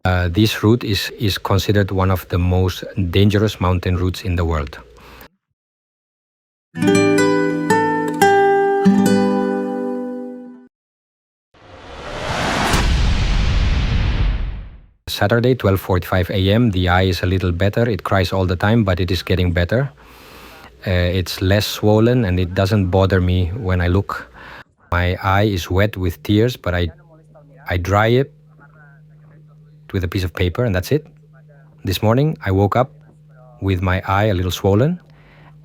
This route is considered one of the most dangerous mountain routes in the world. Saturday, 12:45 a.m. The eye is a little better. It cries all the time, but it is getting better. It's less swollen and it doesn't bother me when I look. My eye is wet with tears, but I dry it with a piece of paper and that's it. This morning I woke up with my eye a little swollen,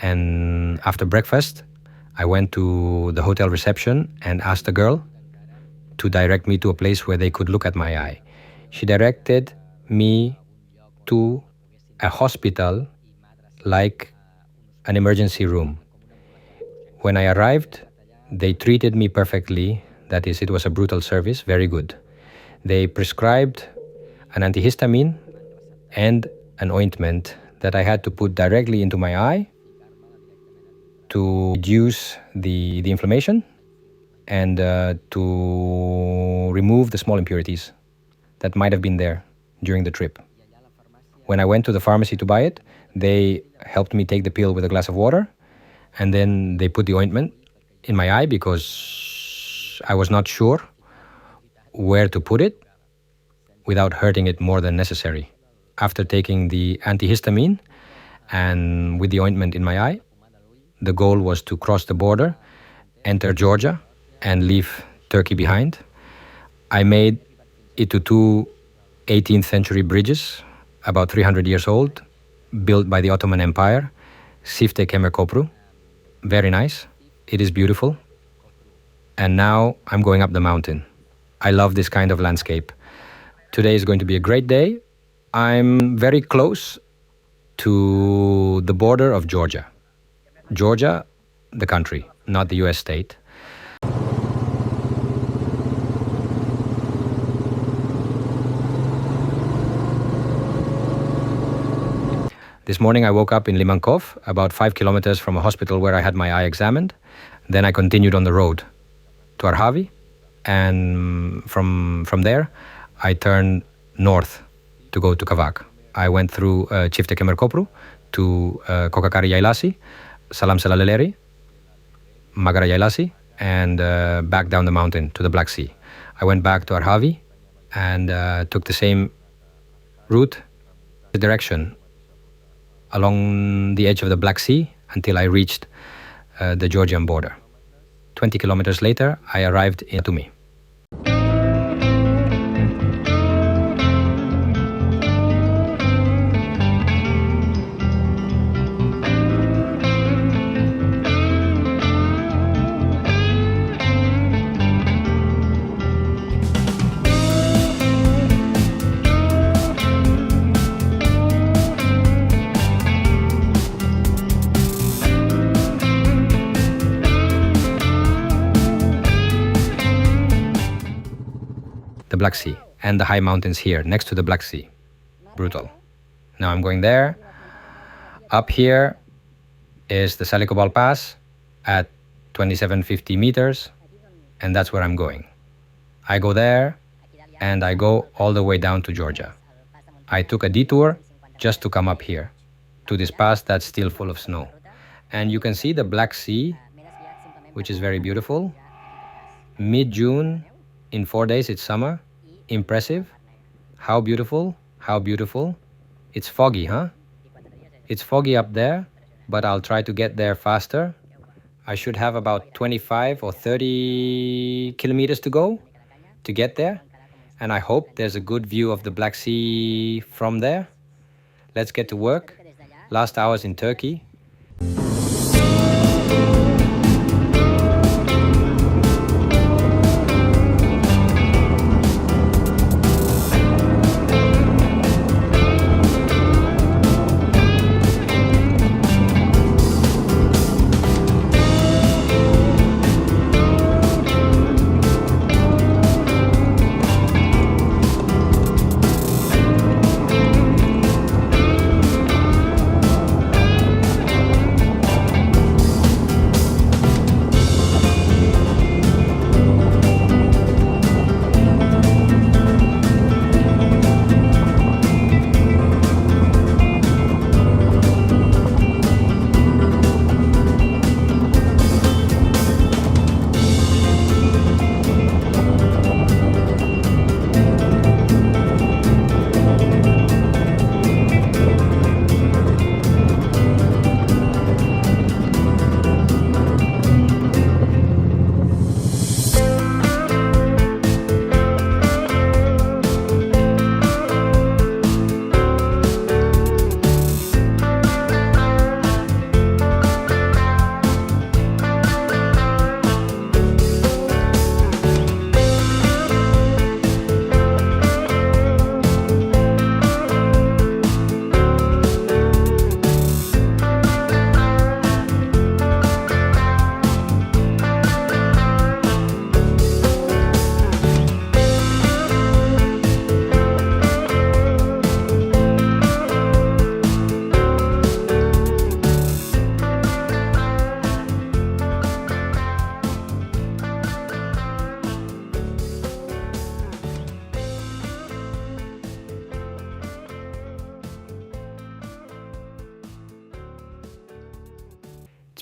and after breakfast I went to the hotel reception and asked the girl to direct me to a place where they could look at my eye. She directed me to a hospital like an emergency room. When I arrived, they treated me perfectly. That is, it was a brutal service, very good. They prescribed an antihistamine and an ointment that I had to put directly into my eye to reduce the inflammation and to remove the small impurities that might have been there during the trip. When I went to the pharmacy to buy it, they helped me take the pill with a glass of water, and then they put the ointment in my eye because I was not sure where to put it without hurting it more than necessary. After taking the antihistamine and with the ointment in my eye, the goal was to cross the border, enter Georgia, and leave Turkey behind. I made it to two 18th century bridges, about 300 years old, built by the Ottoman Empire, Cifte Kemer Kopru. Very nice. It is beautiful. And now I'm going up the mountain. I love this kind of landscape. Today is going to be a great day. I'm very close to the border of Georgia. Georgia, the country, not the US state. This morning I woke up in Limankov, about 5 kilometers from a hospital where I had my eye examined. Then I continued on the road to Arhavi, and from there I turned north to go to Kavak. I went through Cifte Kemer Kopru to Kokakari Yaylasi, Salam Selaleri, Magara Yaylasi, and back down the mountain to the Black Sea. I went back to Arhavi and took the same route, the direction along the edge of the Black Sea until I reached the Georgian border. 20 kilometers later, I arrived in Batumi. The Black Sea and the high mountains here next to the Black Sea. Brutal. Now I'm going there. Up here is the Salikobal Pass at 2750 meters, and that's where I'm going. I go there and I go all the way down to Georgia. I took a detour just to come up here to this pass that's still full of snow. And you can see the Black Sea, which is very beautiful. Mid-June, in 4 days, it's summer. Impressive. How beautiful, how beautiful. It's foggy, huh? It's foggy up there, but I'll try to get there faster. I should have about 25 or 30 kilometers to go to get there. And I hope there's a good view of the Black Sea from there. Let's get to work. Last hours in Turkey.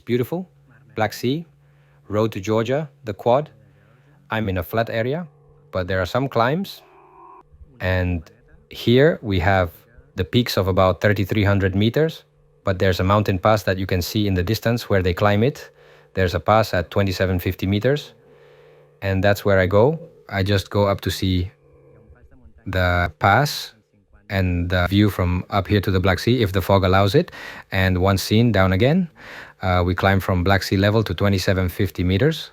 beautiful. Black Sea, road to Georgia, the quad. I'm in a flat area, but there are some climbs. And here we have the peaks of about 3,300 meters, but there's a mountain pass that you can see in the distance where they climb it. There's a pass at 2,750 meters, and that's where I go. I just go up to see the pass and the view from up here to the Black Sea, if the fog allows it. And once seen, down again. We climb from Black Sea level to 2,750 meters.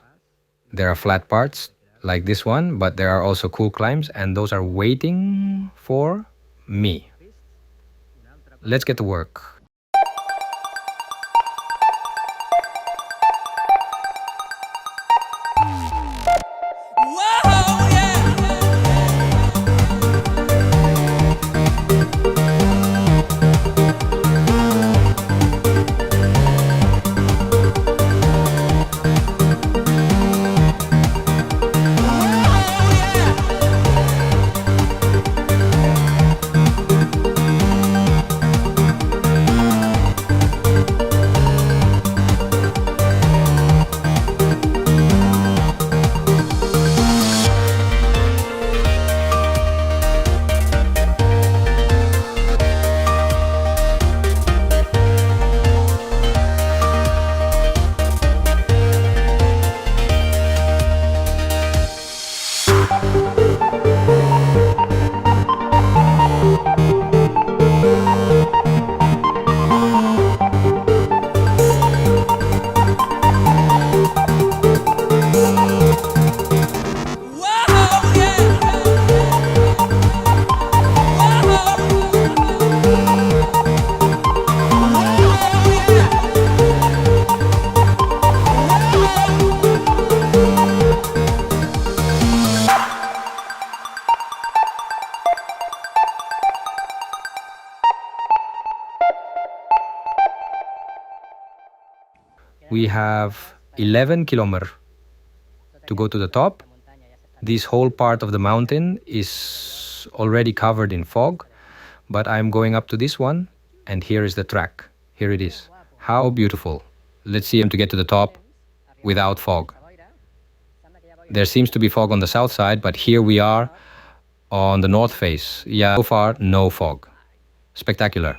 There are flat parts like this one, but there are also cool climbs, and those are waiting for me. Let's get to work. We have 11 kilometers to go to the top. This whole part of the mountain is already covered in fog, but I'm going up to this one, and here is the track. Here it is. How beautiful. Let's see him to get to the top without fog. There seems to be fog on the south side, but here we are on the north face. Yeah, so far, no fog. Spectacular.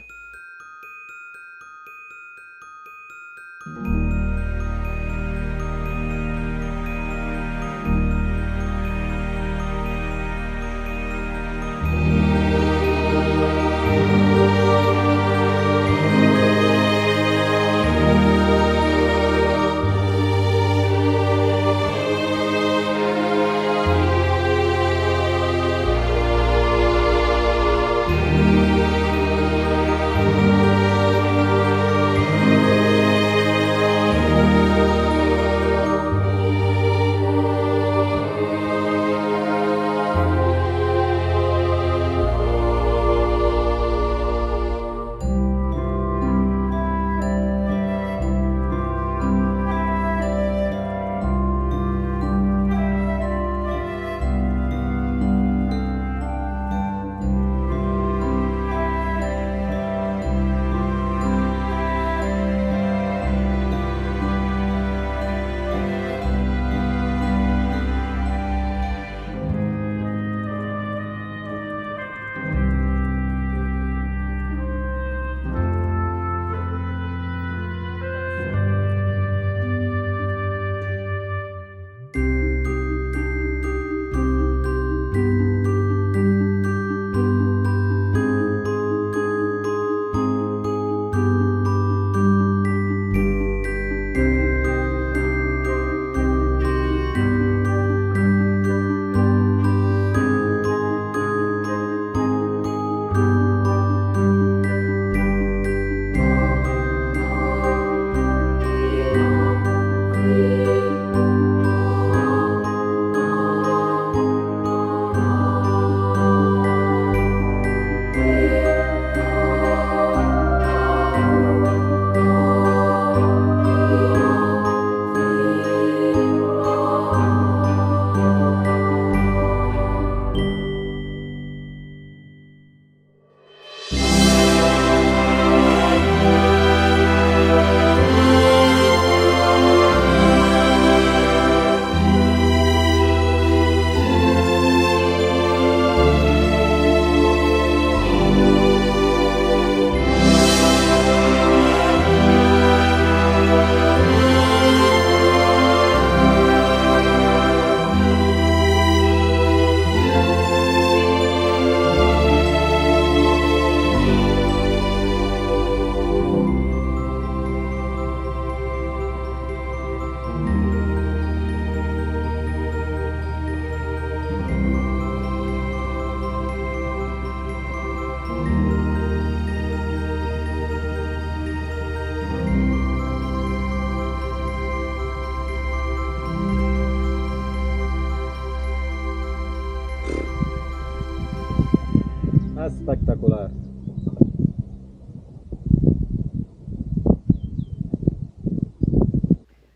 Espectacular.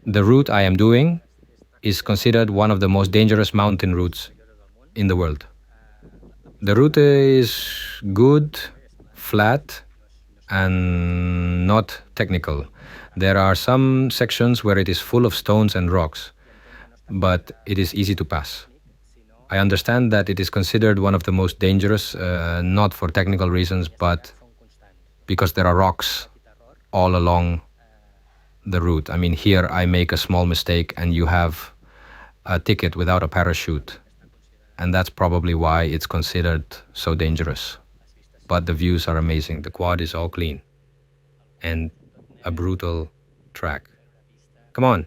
The route I am doing is considered one of the most dangerous mountain routes in the world. The route is good, flat, and not technical. There are some sections where it is full of stones and rocks, but it is easy to pass. I understand that it is considered one of the most dangerous, not for technical reasons, but because there are rocks all along the route. I mean, here I make a small mistake and you have a ticket without a parachute. And that's probably why it's considered so dangerous. But the views are amazing. The quad is all clean. And a brutal track. Come on.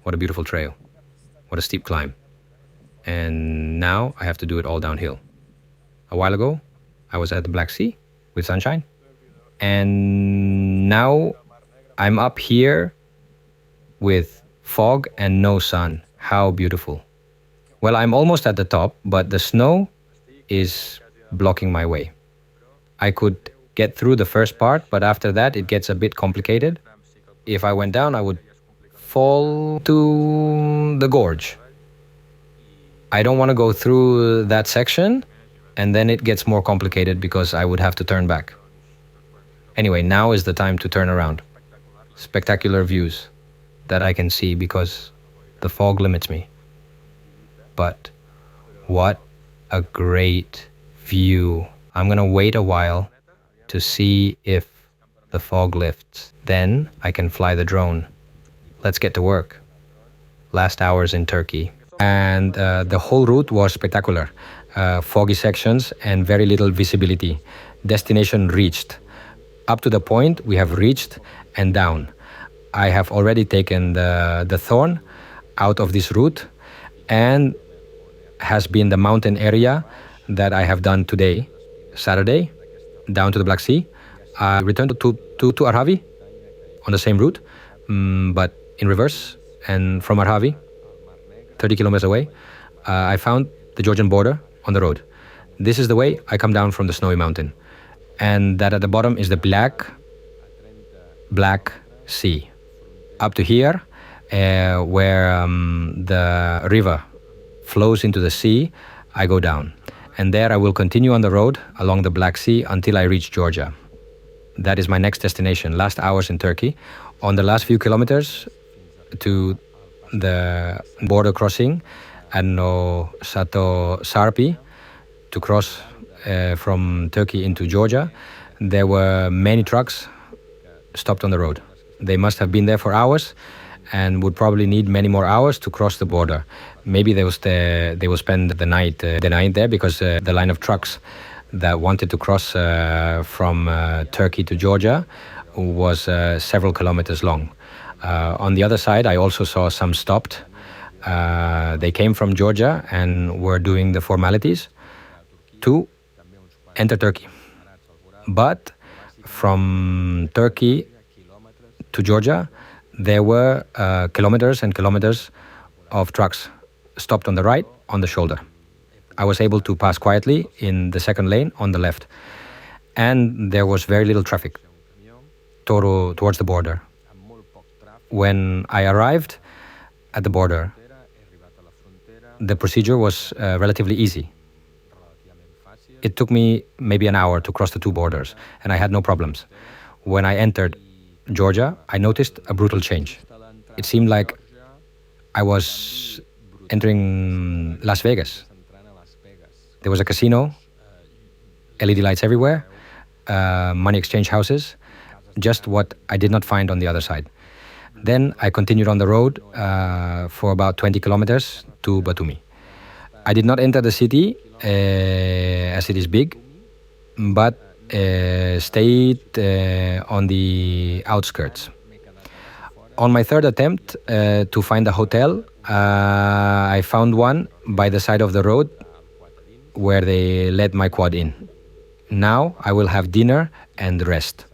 What a beautiful trail. What a steep climb. And now I have to do it all downhill. A while ago, I was at the Black Sea with sunshine. And now I'm up here with fog and no sun. How beautiful. Well, I'm almost at the top, but the snow is blocking my way. I could get through the first part, but after that it gets a bit complicated. If I went down, I would fall to the gorge. I don't want to go through that section, and then it gets more complicated because I would have to turn back. Anyway, now is the time to turn around. Spectacular views that I can see because the fog limits me. But what a great view. I'm gonna wait a while to see if the fog lifts. Then I can fly the drone. Let's get to work. Last hours in Turkey. And the whole route was spectacular. Foggy sections and very little visibility. Destination reached. Up to the point we have reached and down. I have already taken the thorn. out of this route, and has been the mountain area that I have done today, Saturday, down to the Black Sea. I returned to Arhavi on the same route, but in reverse, and from Arhavi, 30 kilometers away, I found the Georgian border on the road. This is the way I come down from the snowy mountain, and that at the bottom is the Black Sea. Up to here, where the river flows into the sea, I go down. And there I will continue on the road along the Black Sea until I reach Georgia. That is my next destination, last hours in Turkey. On the last few kilometers to the border crossing at Nosato Sarpi, to cross from Turkey into Georgia, there were many trucks stopped on the road. They must have been there for hours and would probably need many more hours to cross the border. Maybe they will spend the night there, because the line of trucks that wanted to cross from Turkey to Georgia was several kilometers long. On the other side, I also saw some stopped. They came from Georgia and were doing the formalities to enter Turkey. But from Turkey to Georgia, there were kilometers and kilometers of trucks stopped on the right, on the shoulder. I was able to pass quietly in the second lane on the left. And there was very little traffic towards the border. When I arrived at the border, the procedure was relatively easy. It took me maybe an hour to cross the two borders, and I had no problems. When I entered Georgia, I noticed a brutal change. It seemed like I was entering Las Vegas. There was a casino, LED lights everywhere, money exchange houses, just what I did not find on the other side. Then I continued on the road for about 20 kilometers to Batumi. I did not enter the city as it is big, but stayed on the outskirts. On my third attempt to find a hotel, I found one by the side of the road where they let my quad in. Now I will have dinner and rest.